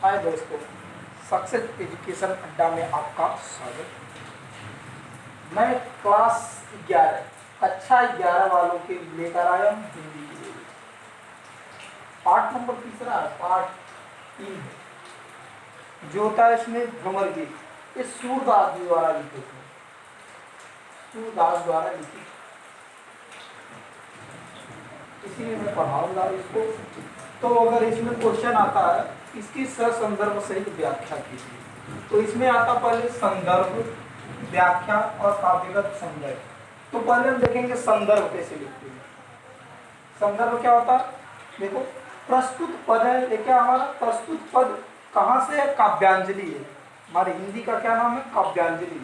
हाय दोस्तों, success education अड्डा में आपका स्वागत। मैं क्लास 11 कक्षा 11 वालों के लेकर आया हूँ हिंदी के लिए। पाठ नंबर तीसरा है, पाठ 3 है। जो होता है इसमें भ्रमर गीत, ये सूरदास जी द्वारा लिखित है, सूरदास द्वारा लिखित, इसीलिए मैं पढ़ाऊंगा इसको। तो अगर इसमें क्वेश्चन आता है, इसकी ससंदर्भ सहित व्याख्या कीजिए। तो इसमें आता पहले संदर्भ, व्याख्या और काव्यगत संदर्भ। तो पहले हम देखेंगे संदर्भ कैसे लिखते हैं। संदर्भ क्या होता है? देखो, प्रस्तुत पद है, ये क्या हमारा प्रस्तुत पद कहाँ से है? काव्यांजलि है। हमारे हिंदी का क्या नाम है? काव्यांजलि।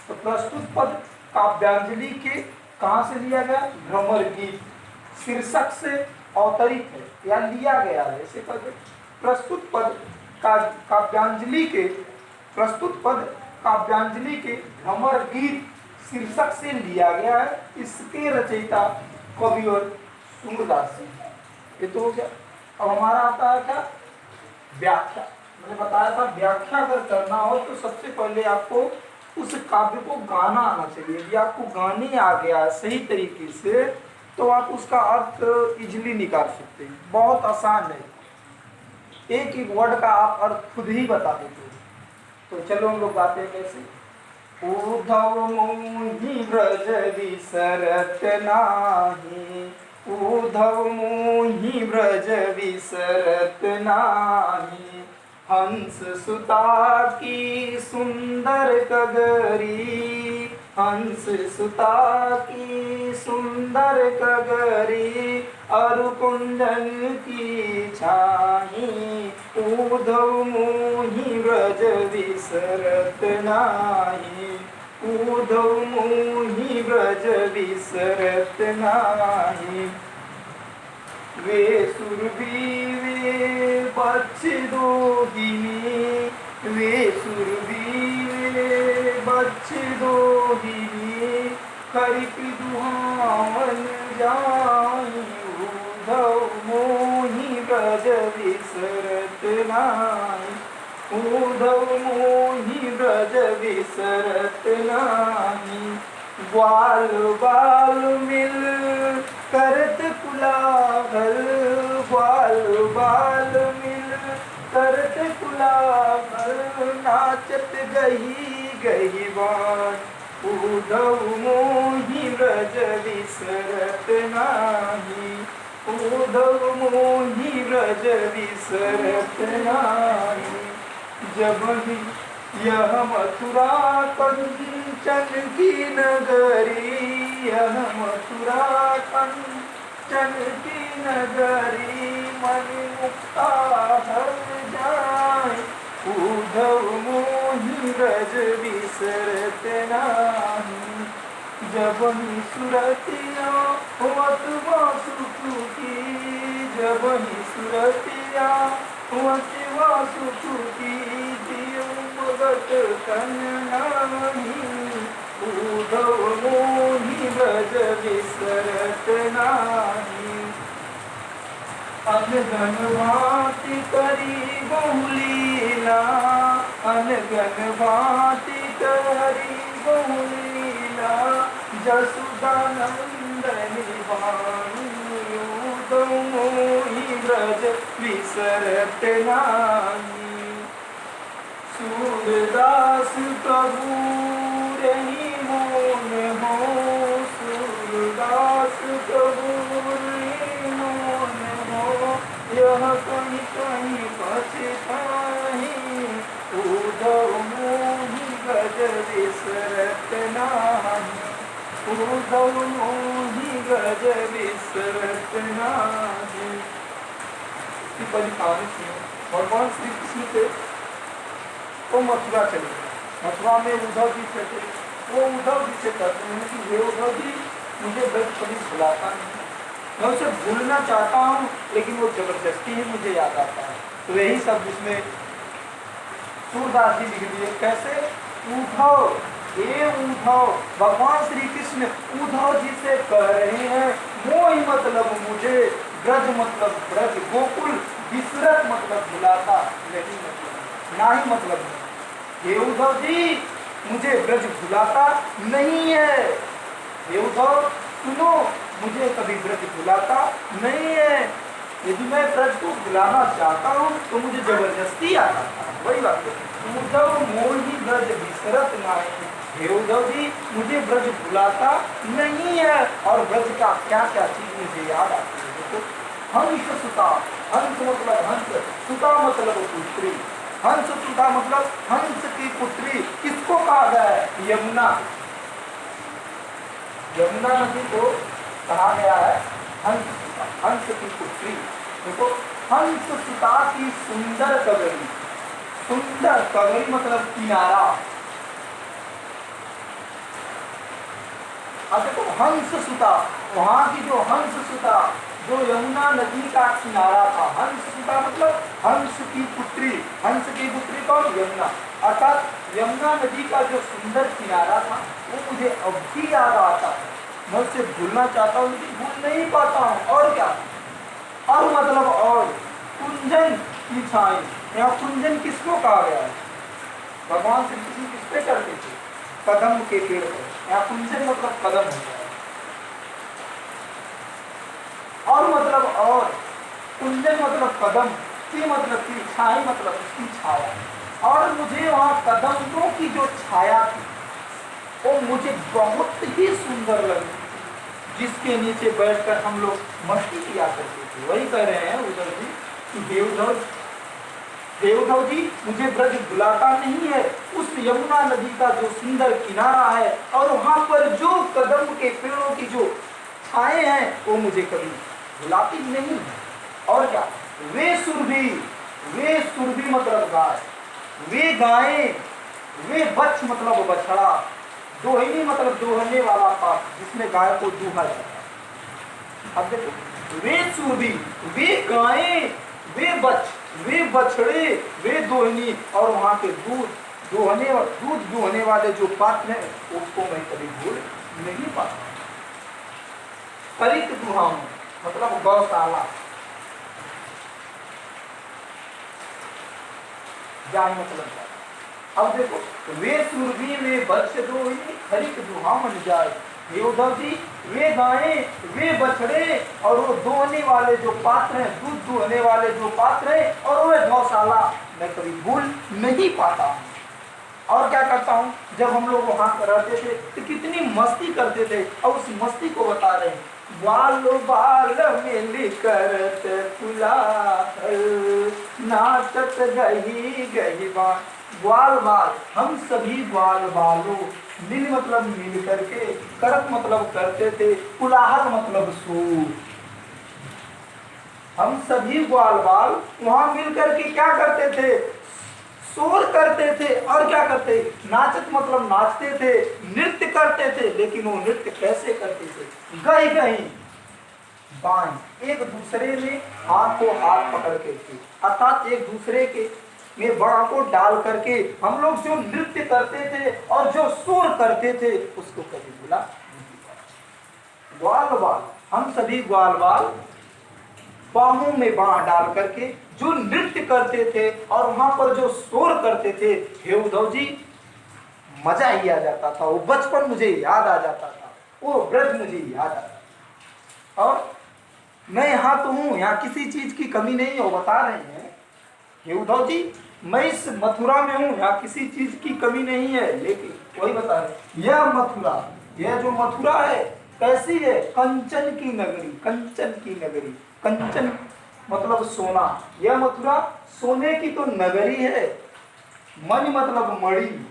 तो प्रस्तुत पद काव्यांजलि के कहाँ से लिया गया? भ्रमर गीत शीर्षक से अवतरित है या लिया गया है। ऐसे पद प्रस्तुत पद काव्यांजलि के, प्रस्तुत पद काव्यांजलि के भ्रमर गीत शीर्षक से लिया गया है। इसके रचयिता कवि और सूरदास जी। ये तो हो गया। अब हमारा आता है क्या? व्याख्या। मैंने बताया था व्याख्या अगर करना हो तो सबसे पहले आपको उस काव्य को गाना आना चाहिए। यदि आपको गाने आ गया सही तरीके से तो आप उसका अर्थ इजीली निकाल सकते हैं। बहुत आसान है, एक एक वर्ड का आप अर्थ खुद ही बता देते हैं। तो चलो हम लोग गाते हैं कैसे। उद्धव मोहि ब्रज विसरत नाही, उद्धव मोहि ब्रज विसरत नाही, हंस सुता की सुंदर कगरी, हंस सुता की सुंदर कगरी, अरु कुंजन की छाही, उद्धव मोहि ब्रज विसरत नाही, उद्धव मोहि ब्रज विसरत नाही। वे सुरभि वे बच्छदोहिनी, वे सुरभि वे बच्छदोहिनी, करिक दुहावन जाई, उद्धव मोहि ब्रज विसरत नाही, उद्धव मोहि ब्रज विसरत नाही। ग्वाल बाल मिल करत कुलाहल, ग्वाल बाल मिल करत कुलाहल, नाचत गही गही बाण, उद्धव मोहि ब्रज विसरत नाही, उद्धव मोहि ब्रज विसरत नाही। जबहि यह मथुरा कंचन की नगरी, यह मथुरा कंचन की नगरी, मन मुक्ता हर जाए, उद्धव मोहि ब्रज विसरत नाही। जबहि सुरतिया होत वासुकी, जबहि सुरतिया होत वासुकी, जगत तन नाही, उद्धव मोहि ब्रज विसरत नाही। अनगन भांति करी बहुलीला, अनगन भांति करी बहुलीला, जसुदानंदनि वाणी, उद्धव मोहि ब्रज विसरत नाही। सूरदास प्रभु रही मोन हो, सूरदास प्रभु रही मोन हो, यह कहीं कहीं पछताही, उद्धव मोहि ब्रज विसरत नाही, उद्धव मोहि ब्रज विसरत नाही। भगवान श्री कृष्ण से वो मथुरा चले गए। मथुरा में उद्धव जी थे, वो उद्धव जी से कहते हैं कि हे उद्धव जी, मुझे ब्रज कभी भुलाता नहीं, मैं उसे भूलना चाहता हूँ लेकिन वो जबरदस्ती ही मुझे याद आता है। तो यही सब इसमें सूरदास जी लिख दिए। कैसे? उद्धव, हे उद्धव, भगवान श्री कृष्ण उद्धव जी से कह रहे हैं, मोहि मतलब मुझे, ब्रज मतलब ब्रज, गोकुल विसरत मतलब भुलाता, यही मतलब, ना ही मतलब नहीं। हे उद्धव जी, मुझे ब्रज भुलाता नहीं है। हे उद्धव सुनो, मुझे कभी ब्रज भुलाता नहीं है। यदि मैं ब्रज को भुलाना चाहता हूँ तो मुझे जबरदस्ती आता था। वही बात है, उद्धव मोहि ब्रज विसरत नाही। हे उद्धव जी, मुझे ब्रज भुलाता नहीं है। और ब्रज का क्या क्या चीज मुझे याद आती है। देखो, हंस सुता, हंस मतलब हंस, सुता मतलब पुत्री। हंस सुता मतलब हंस की पुत्री किसको कहा गया है? यमुना। यमुना नदी को कहा गया है हंस सुता, हंस की पुत्री। देखो, हंस सुता की सुंदर कगरी, सुंदर कगरी मतलब किनारा। अब देखो, हंस सुता, वहां की जो हंस सुता, जो यमुना नदी का किनारा था। हंस सुता मतलब हंस की पुत्री। हंस की पुत्री कौन? यमुना। अर्थात यमुना नदी का जो सुंदर किनारा था वो मुझे अब भी याद आता है। मैं उसे भूलना चाहता हूँ लेकिन भूल नहीं पाता हूँ। और क्या? और मतलब और कुंजन की छाई। यहाँ कुंजन किसको कहा गया है? भगवान श्री कृष्ण किस पे करते थे? कदम के पेड़ पर। यहाँ कुंजन मतलब कदम हो गया। और मतलब और, कुंजन मतलब कदम, की मतलब की, छाई मतलब उसकी छाया। और मुझे वहां कदमों की जो छाया थी वो मुझे बहुत ही सुंदर लगी, जिसके नीचे बैठकर हम लोग मस्ती किया करते थे। वही कह रहे हैं उद्धव जी कि देवधव जी, मुझे ब्रज भुलाता नहीं है। उस यमुना नदी का जो सुंदर किनारा है और वहां पर जो कदम के पेड़ों की जो छाए हैं वो मुझे कभी भुलाती नहीं है। और क्या? वे सुरभि, वे सुरभि मतलब गाय, वे गायें, वे बच्छ मतलब बछड़ा, दोहिनी मतलब दोहने वाला पाप, जिसमें गाय को दूहा जाता है। अब देखो, वे सुरभि, वे गायें, वे बच्छ, वे बछड़े, वे दोहिनी, और वहां के दूध दूध वाले जो पात्र हैं उसको मैं कभी भूल नहीं पाता। परित दुहाऊं मतलब गौशाला, जान मतलब क्या? अब देखो, वे सुरभि, वे बच्छ दोहिनी, हरित दुहामन जाए। हे उद्धव जी, वे गायें, वे बछड़े और वो दोहने वाले जो पात्र हैं, दूध दुहने वाले जो पात्र हैं, और वो गौशाला मैं कभी भूल नहीं पाता हूँ। और क्या करता हूँ, जब हम लोग वहां रहते थे तो कितनी मस्ती करते थे। और उस मस्ती को बता रहे हैं, बाल बाल मिल करत कुलाहल, नाचत गही गही बाल। ग्वाल बाल, हम सभी ग्वाल बालों, मिल मतलब मिल करके, करत मतलब करते थे, कुलाहल मतलब सूर। हम सभी ग्वाल बाल वहां मिल करके क्या करते थे? शोर करते थे। और क्या करते? नाचत मतलब नाचते थे, नृत्य करते थे। लेकिन वो नृत्य कैसे करते थे? गई गई बाएं, एक दूसरे में हाथ को हाथ पकड़ के थे, अर्थात एक दूसरे के में बड़ा को डाल करके हम लोग जो नृत्य करते थे और जो शोर करते थे उसको कभी भूला नहीं। ग्वाल बाल, हम सभी ग्वाल बाल बाहों में बाह डाल करके जो नृत्य करते थे और वहां पर जो शोर करते थे, हे उद्धव जी, मजा ही आ जाता था। वो बचपन मुझे याद आ जाता था, वो ब्रज मुझे याद आता था। और मैं यहाँ तो हूँ, यहाँ किसी चीज की कमी नहीं है, वो बता रहे हैं हे उद्धव जी, मैं इस मथुरा में हूँ, यहाँ किसी चीज की कमी नहीं है। लेकिन वही बता रहे, यह मथुरा, यह जो मथुरा है कैसी है? कंचन की नगरी, कंचन की नगरी, कंचन मतलब सोना। यह मथुरा सोने की तो नगरी है। मणि मतलब मणि,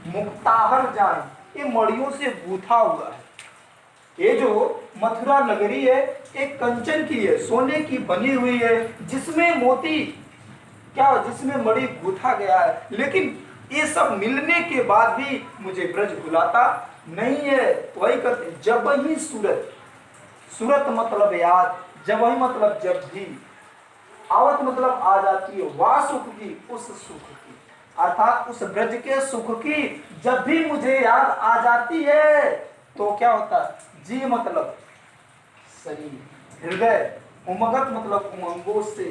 मुक्ताहर जान, ये मणियों से गूथा हुआ है। ये जो मथुरा नगरी है एक कंचन की है, सोने की बनी हुई है, जिसमें मोती क्या, जिसमें मणि गूथा गया है। लेकिन ये सब मिलने के बाद भी मुझे ब्रज भुलाता नहीं है। वही करते, जब ही सूरत, सूरत मतलब याद, जब ही मतलब जब भी, आवत मतलब आ जाती है, वाह सुख की, उस सुख की, अर्थात उस ब्रज के सुख की जब भी मुझे याद आ जाती है तो क्या होता है? जी मतलब शरीर, हृदय, उमगत मतलब उमंगों से,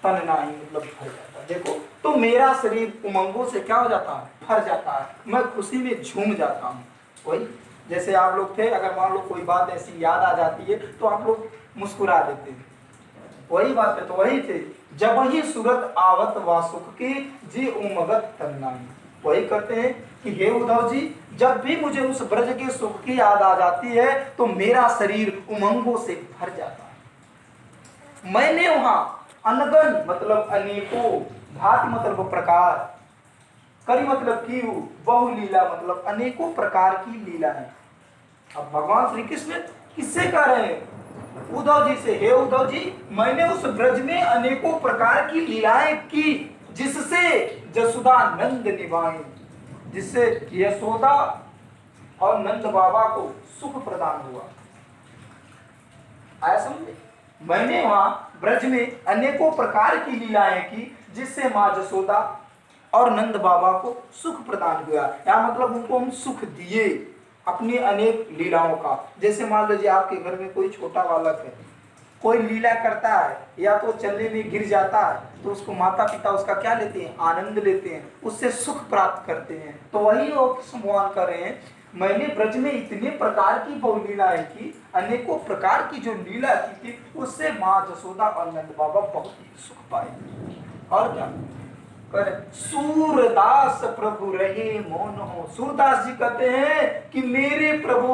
तन्नाई मतलब भर जाता है। देखो तो मेरा शरीर उमंगों से क्या हो जाता है, भर जाता है, मैं खुशी में झूम जाता हूँ। वही जैसे आप लोग थे, अगर मान लो कोई बात ऐसी याद आ जाती है तो आप लोग मुस्कुरा देते हैं, वही बात है। तो वही थे, जब ही सूरत आवत वा सुख की जी उमगत तन्नाई। वही कहते हैं कि हे उद्धव जी, जब भी मुझे उस ब्रज के सुख की याद आ जाती है तो मेरा शरीर उमंगों से भर जाता है। मैंने वहां अनगन मतलब अनेकों, भांति मतलब प्रकार, करी मतलब की, बहु लीला मतलब अनेकों प्रकार की लीला है। अब भगवान श्री कृष्ण किससे कह रहे हैं, उद्धव जी से। हे उद्धव जी, मैंने उस ब्रज में अनेकों प्रकार की लीलाएं की, जिससे जसोदा नंद निभाए, जिससे यशोदा और नंद बाबा को सुख प्रदान हुआ। आया समझे? मैंने वहां ब्रज में अनेकों प्रकार की लीलाएं की, जिससे मां जसोदा और नंद बाबा को सुख प्रदान हुआ। या मतलब उनको हम सुख दिए अपनी अनेक लीलाओं का। जैसे मान लीजिए आपके घर में कोई छोटा बालक है, कोई लीला करता है या तो चलने में गिर जाता है, तो उसको माता पिता उसका क्या लेते हैं, आनंद लेते हैं, उससे सुख प्राप्त करते हैं। तो वही वो कृष्ण भगवान कर रहे हैं, मैंने ब्रज में इतने प्रकार की बहु लीलाएं की, अनेकों प्रकार की जो लीला की थी, उससे माँ जसोदा और नंद बाबा बहुत ही सुख पाए। और क्या कर, सूरदास प्रभु रहे मौन हो। सूरदास जी कहते हैं कि मेरे प्रभु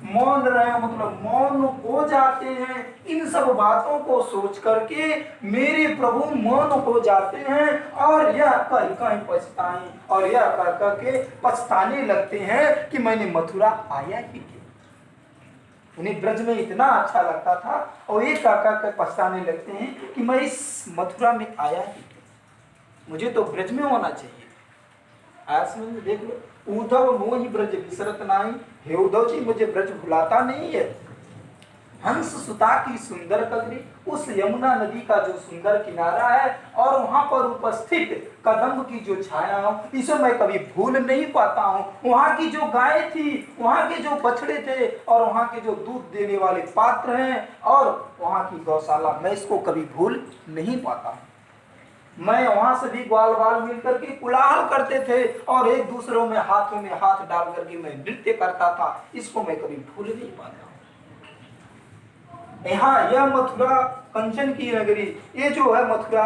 मौन रहे, मतलब मौन हो जाते हैं। इन सब बातों को सोच करके मेरे प्रभु मौन हो जाते हैं, और यह कहीं कहीं पछताएं, और यह कर करके पछताने लगते हैं कि मैंने मथुरा आया ही क्यों। उन्हें ब्रज में इतना अच्छा लगता था, और ये कर पछताने लगते हैं कि मैं इस मथुरा में आया ही, मुझे तो ब्रज में होना चाहिए। आज समझ देख लो, उद्धव मोहि ब्रज विसरत नाही। हे उद्धव जी, मुझे ब्रज भुलाता नहीं है। हंस सुता की सुंदर कगरी, उस यमुना नदी का जो सुंदर किनारा है और वहां पर उपस्थित कदम्ब की जो छाया हो, इसे मैं कभी भूल नहीं पाता हूँ। वहां की जो गाय थी, वहां के जो बछड़े थे, और वहां के जो दूध देने वाले पात्र हैं, और वहां की गौशाला, मैं इसको कभी भूल नहीं पाता हूँ। मैं वहां से भी ग्वाल बाल मिलकर के कुलाहल करते थे, और एक दूसरों में हाथों में हाथ डाल करके मैं नृत्य करता था, इसको मैं कभी भूल नहीं पाता। यहाँ यह मथुरा कंचन की नगरी, ये जो है मथुरा,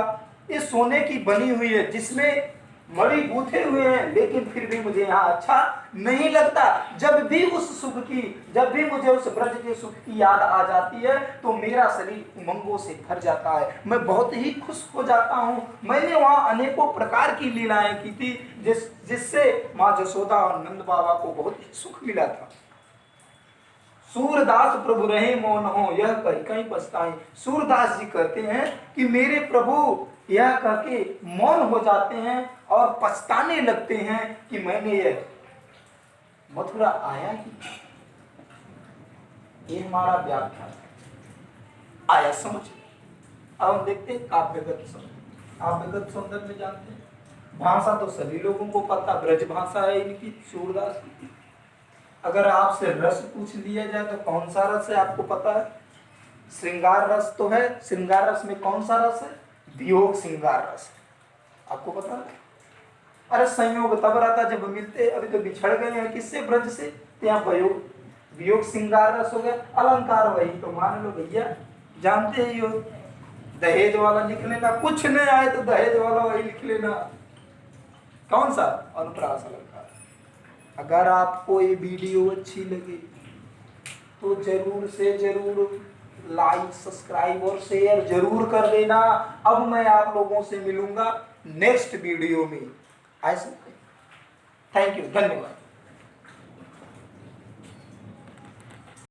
ये सोने की बनी हुई है, जिसमें मणि गूंथे हुए हैं, लेकिन फिर भी मुझे यहाँ अच्छा नहीं लगता। जब भी उस सुख की, जब भी मुझे उस ब्रज के सुख की याद आ जाती है तो मेरा शरीर उमंगों से भर जाता है, मैं बहुत ही खुश हो जाता हूँ। मैंने वहाँ अनेकों प्रकार की लीलाएं की थी, जिससे माँ जसोदा और नंद बाबा को बहुत ही सुख मिला था। सूरदास प्रभु रहे मौन हो, यह कहीं कहीं पछताएं। सूरदास जी कहते हैं कि मेरे प्रभु यह कहके मौन हो जाते हैं और पछताने लगते हैं कि मैंने यह मथुरा आया ही। ये हमारा व्याख्या आया समझ। अब हम देखते हैं काव्यगत सौंदर्य। काव्यगत सौंदर्य में जानते हैं, भाषा तो सभी लोगों को पता, ब्रज भाषा है इनकी, सूरदास की। अगर आपसे रस पूछ लिया जाए तो कौन सा रस है आपको पता है? श्रृंगार रस तो है। श्रृंगार रस में कौन सा रस है? वियोग श्रृंगार रस है, आपको पता है? अरे संयोग तब रहता जब मिलते, अभी तो बिछड़ गए हैं किससे? ब्रज से। यहाँ वियोग, वियोग श्रृंगार रस हो गया। अलंकार वही तो मान लो भैया, जानते ही हो, दहेज वाला लिख लेना, कुछ नहीं आए तो दहेज वाला वही लिख लेना। कौन सा? अनुप्रास अलंकार। अगर आपको ये वीडियो अच्छी लगे तो जरूर से जरूर लाइक, सब्सक्राइब और शेयर जरूर कर देना। अब मैं आप लोगों से मिलूंगा नेक्स्ट वीडियो में। ऐसे थैंक यू, धन्यवाद।